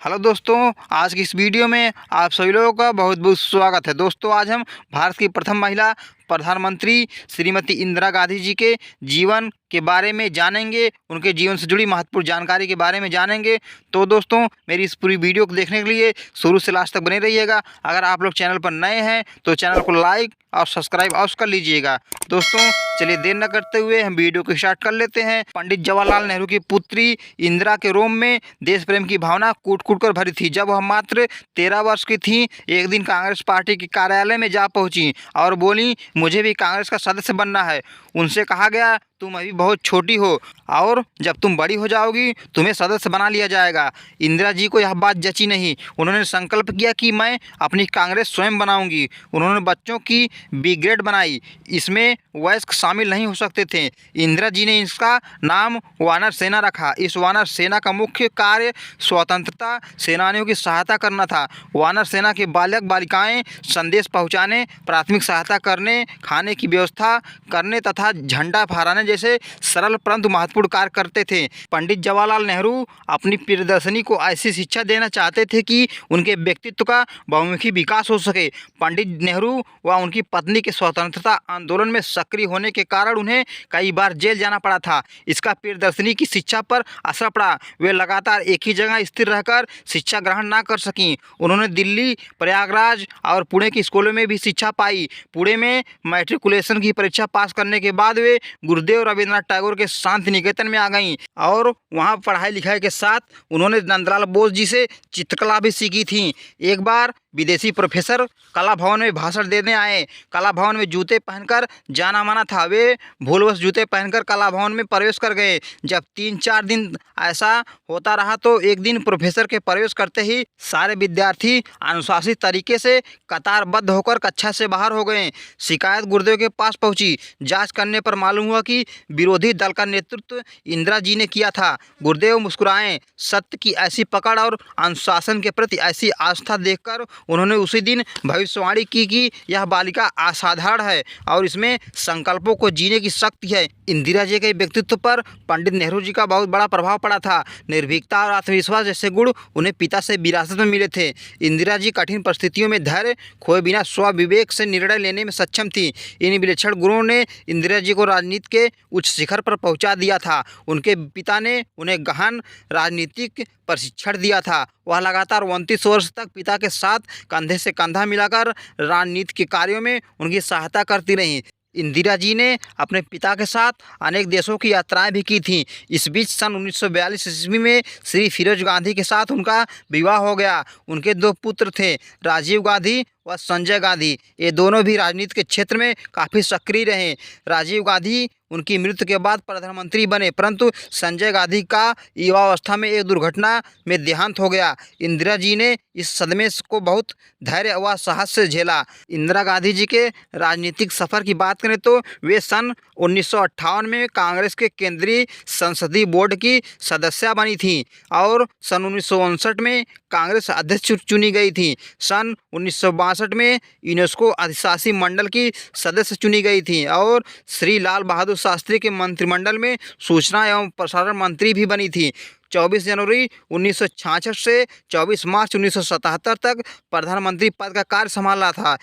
Hello दोस्तों, आज की इस वीडियो में आप सभी लोगों का बहुत बहुत स्वागत है। दोस्तों, आज हम भारत की प्रथम महिला प्रधानमंत्री श्रीमती इंदिरा गांधी जी के जीवन के बारे में जानेंगे, उनके जीवन से जुड़ी महत्वपूर्ण जानकारी के बारे में जानेंगे। तो दोस्तों, मेरी इस पूरी वीडियो को देखने के लिए शुरू से लास्ट तक बने रहिएगा। अगर आप लोग चैनल पर नए हैं तो चैनल को लाइक और सब्सक्राइब अवश्य कर लीजिएगा। दोस्तों, चलिए देर न करते हुए हम वीडियो को स्टार्ट कर लेते हैं। पंडित जवाहरलाल नेहरू की पुत्री इंदिरा के रोम में देश प्रेम की भावना कूट कूट कर भरी थी। जब वह मात्र 13 वर्ष की थी, एक दिन कांग्रेस पार्टी के कार्यालय में जा पहुंची और बोली, मुझे भी कांग्रेस का सदस्य बनना है। उनसे कहा गया, तुम अभी बहुत छोटी हो और जब तुम बड़ी हो जाओगी तुम्हें सदस्य बना लिया जाएगा। इंदिरा जी को यह बात जची नहीं। उन्होंने संकल्प किया कि मैं अपनी कांग्रेस स्वयं बनाऊंगी। उन्होंने बच्चों की बी ग्रेड बनाई, इसमें वयस्क शामिल नहीं हो सकते थे। इंदिरा जी ने इसका नाम वानर सेना रखा। इस वानर सेना का मुख्य कार्य स्वतंत्रता सेनानियों की सहायता करना था। वानर सेना के बालक बालिकाएं संदेश पहुंचाने, प्राथमिक सहायता करने, खाने की व्यवस्था करने तथा झंडा फहराने जैसे सरल परंतु महत्वपूर्ण कार्य करते थे। पंडित जवाहरलाल नेहरू अपनी प्रियदर्शिनी को ऐसी शिक्षा देना चाहते थे कि उनके व्यक्तित्व का बहुमुखी विकास हो सके। पंडित नेहरू व उनकी पत्नी के स्वतंत्रता आंदोलन में सक्रिय होने के कारण उन्हें कई बार जेल जाना पड़ा था। इसका प्रियदर्शिनी की शिक्षा पर असर पड़ा। वे लगातार एक ही जगह स्थिर रहकर शिक्षा ग्रहण ना कर सकीं। उन्होंने दिल्ली, प्रयागराज और पुणे की स्कूलों में भी शिक्षा पाई। पुणे में मैट्रिकुलेशन की परीक्षा पास करने के बाद वे गुरुदेव रविंद्रनाथ टैगोर के शांति निकेतन में आ गईं और वहां पढ़ाई लिखाई के साथ उन्होंने नंदलाल बोस जी से चित्रकला भी सीखी थी। एक बार विदेशी प्रोफेसर कला भवन में भाषण देने आए। कला भवन में जूते पहनकर जाना माना था। वे भूलवश जूते पहनकर कला भवन में प्रवेश कर गए। जब 3-4 दिन ऐसा होता रहा तो एक दिन प्रोफेसर के प्रवेश करते ही सारे विद्यार्थी अनुशासित तरीके से कतारबद्ध होकर कक्षा से बाहर हो गए। शिकायत गुरुदेव के पास पहुंची। जांच करने पर मालूम हुआ कि विरोधी दल का नेतृत्व इंदिरा जी ने किया था। गुरुदेव मुस्कुराए। सत्य की ऐसी पकड़ और अनुशासन के प्रति ऐसी आस्था देखकर उन्होंने उसी दिन भविष्यवाणी की कि यह बालिका असाधारण है और इसमें संकल्पों को जीने की शक्ति है। इंदिरा जी के व्यक्तित्व पर पंडित नेहरू जी का बहुत बड़ा प्रभाव पड़ा था। निर्भीकता और आत्मविश्वास जैसे गुण उन्हें पिता से विरासत में मिले थे। इंदिरा जी कठिन परिस्थितियों में धैर्य खोए बिना स्वविवेक से निर्णय लेने में सक्षम थी। इन विलक्षण गुणों ने इंदिरा जी को राजनीति के उच्च शिखर पर पहुंचा दिया था। उनके पिता ने उन्हें गहन राजनीतिक प्रशिक्षण दिया था। वह लगातार 29 वर्ष तक पिता के साथ कंधे से कंधा मिलाकर राजनीति के कार्यों में उनकी सहायता करती रहीं। इंदिरा जी ने अपने पिता के साथ अनेक देशों की यात्राएं भी की थीं। इस बीच सन 1942 ईस्वी में श्री फिरोज गांधी के साथ उनका विवाह हो गया। उनके 2 पुत्र थे, राजीव गांधी व संजय गांधी। ये दोनों भी राजनीति के क्षेत्र में काफ़ी सक्रिय रहे। राजीव गांधी उनकी मृत्यु के बाद प्रधानमंत्री बने, परंतु संजय गांधी का युवावस्था में एक दुर्घटना में देहांत हो गया। इंदिरा जी ने इस सदमे को बहुत धैर्य व साहस से झेला। इंदिरा गांधी जी के राजनीतिक सफ़र की बात करें तो वे सन 1958 में कांग्रेस के केंद्रीय संसदीय बोर्ड की सदस्य बनी थी और सन 1959 में कांग्रेस अध्यक्ष चुनी गई थी। सन 1962 में यूनेस्को अधिशासी मंडल की सदस्य चुनी गई थी और श्री लाल बहादुर शास्त्री के मंत्रिमंडल में सूचना एवं प्रसारण मंत्री भी बनी थी। 24 जनवरी 1966 से 24 मार्च 1977 तक प्रधानमंत्री पद का कार्य संभाला था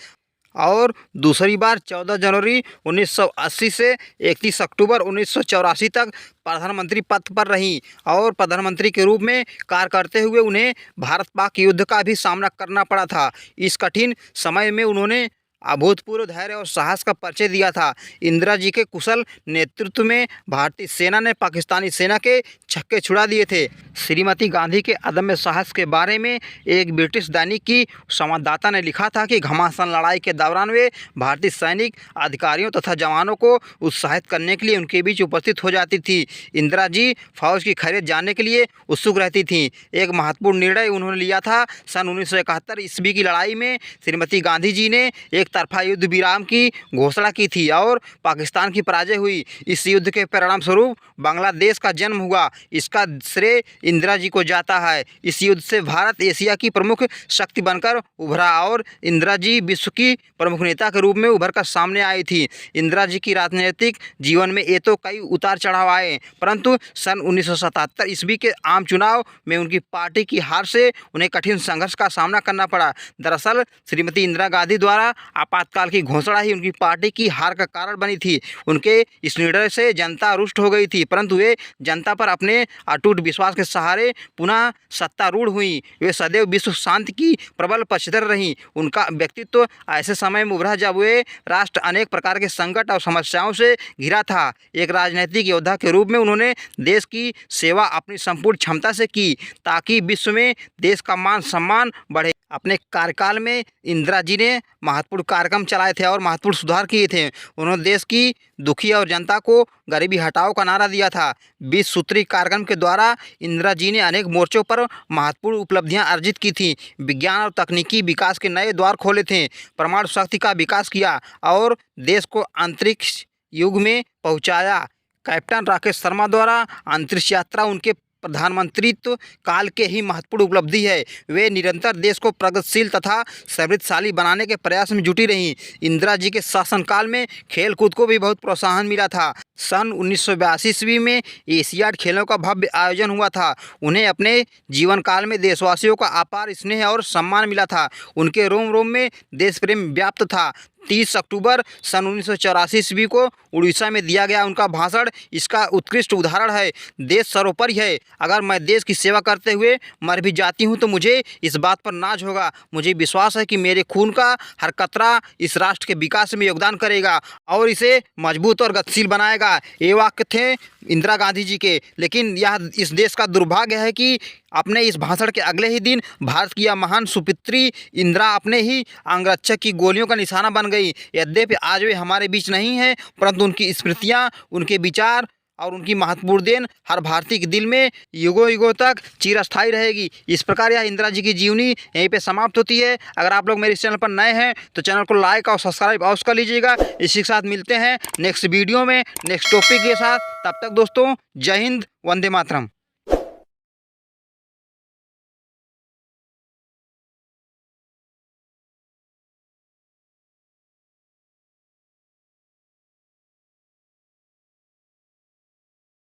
और दूसरी बार 14 जनवरी 1980 से 31 अक्टूबर 1984 तक प्रधानमंत्री पद पर रहीं और प्रधानमंत्री के रूप में कार्य करते हुए उन्हें भारत पाक युद्ध का भी सामना करना पड़ा था। इस कठिन समय में उन्होंने अभूतपूर्व धैर्य और साहस का परिचय दिया था। इंदिरा जी के कुशल नेतृत्व में भारतीय सेना ने पाकिस्तानी सेना के छक्के छुड़ा दिए थे। श्रीमती गांधी के अदम्य साहस के बारे में एक ब्रिटिश दैनिक की संवाददाता ने लिखा था कि घमासान लड़ाई के दौरान वे भारतीय सैनिक अधिकारियों तथा जवानों को उत्साहित करने के लिए उनके बीच उपस्थित हो जाती थी। इंदिरा जी फौज की खैरियत जानने के लिए उत्सुक रहती थीं। एक महत्वपूर्ण निर्णय उन्होंने लिया था। सन 1971 ईस्वी की लड़ाई में श्रीमती गांधी जी ने एक तरफा युद्ध विराम की घोषणा की थी और पाकिस्तान की पराजय हुई। इस युद्ध के परिणाम स्वरूप बांग्लादेश का जन्म हुआ। इसका श्रेय इंदिरा जी को जाता है। इस युद्ध से भारत एशिया की प्रमुख शक्ति बनकर उभरा और इंदिरा जी विश्व की प्रमुख नेता के रूप में उभर कर सामने आई थी। इंदिरा जी की राजनीतिक जीवन में ये तो कई उतार चढ़ाव आए, परंतु सन 1977 ईस्वी के आम चुनाव में उनकी पार्टी की हार से उन्हें कठिन संघर्ष का सामना करना पड़ा। दरअसल श्रीमती इंदिरा गांधी द्वारा आपातकाल की घोषणा ही उनकी पार्टी की हार का कारण बनी थी। उनके इस निर्णय से जनता रुष्ट हो गई थी, परंतु वे जनता पर अपने अटूट विश्वास के सहारे पुनः सत्तारूढ़ हुई। वे सदैव विश्व शांति की प्रबल पक्षधर रहीं। उनका व्यक्तित्व ऐसे समय में उभरा जब वे राष्ट्र अनेक प्रकार के संकट और समस्याओं से घिरा था। एक राजनीतिक योद्धा के रूप में उन्होंने देश की सेवा अपनी संपूर्ण क्षमता से की ताकि विश्व में देश का मान सम्मान बढ़े। अपने कार्यकाल में इंदिरा जी ने महत्वपूर्ण कार्यक्रम चलाए थे और महत्वपूर्ण सुधार किए थे। उन्होंने देश की दुखी और जनता को गरीबी हटाओ का नारा दिया था। 20 सूत्री कार्यक्रम के द्वारा इंदिरा जी ने अनेक मोर्चों पर महत्वपूर्ण उपलब्धियां अर्जित की थी। विज्ञान और तकनीकी विकास के नए द्वार खोले थे, परमाणु शक्ति का विकास किया और देश को अंतरिक्ष युग में पहुंचाया। कैप्टन राकेश शर्मा द्वारा अंतरिक्ष यात्रा उनके प्रधानमंत्रित्व काल के ही महत्वपूर्ण उपलब्धि है। वे निरंतर देश को प्रगतिशील तथा समृद्धशाली बनाने के प्रयास में जुटी रहीं। इंदिरा जी के शासनकाल में खेल कूद को भी बहुत प्रोत्साहन मिला था। सन 1982 ईस्वी में एशियाड खेलों का भव्य आयोजन हुआ था। उन्हें अपने जीवन काल में देशवासियों का अपार स्नेह और सम्मान मिला था। उनके रोम रोम में देश प्रेम व्याप्त था। 30 अक्टूबर सन 1984 ईस्वी को उड़ीसा में दिया गया उनका भाषण इसका उत्कृष्ट उदाहरण है। देश सर्वोपरि है। अगर मैं देश की सेवा करते हुए मर भी जाती हूं तो मुझे इस बात पर नाज होगा। मुझे विश्वास है कि मेरे खून का हर कतरा इस राष्ट्र के विकास में योगदान करेगा और इसे मजबूत और गतिशील बनाएगा। ये वाक्य थे इंदिरा गांधी जी के। लेकिन यह इस देश का दुर्भाग्य है कि अपने इस भाषण के अगले ही दिन भारत की यह महान सुपुत्री इंदिरा अपने ही अंगरक्षक की गोलियों का निशाना बन गई। यद्यपि आज वे हमारे बीच नहीं हैं, परंतु उनकी स्मृतियाँ, उनके विचार और उनकी महत्वपूर्ण देन हर भारतीय के दिल में युगों युगों तक चिरस्थायी रहेगी। इस प्रकार यह इंदिरा जी की जीवनी यहीं पे समाप्त होती है। अगर आप लोग मेरे इस चैनल पर नए हैं तो चैनल को लाइक और सब्सक्राइब अवश्य कर लीजिएगा। इसी के साथ मिलते हैं नेक्स्ट वीडियो में नेक्स्ट टॉपिक के साथ। तब तक दोस्तों, जय हिंद, वंदे मातरम।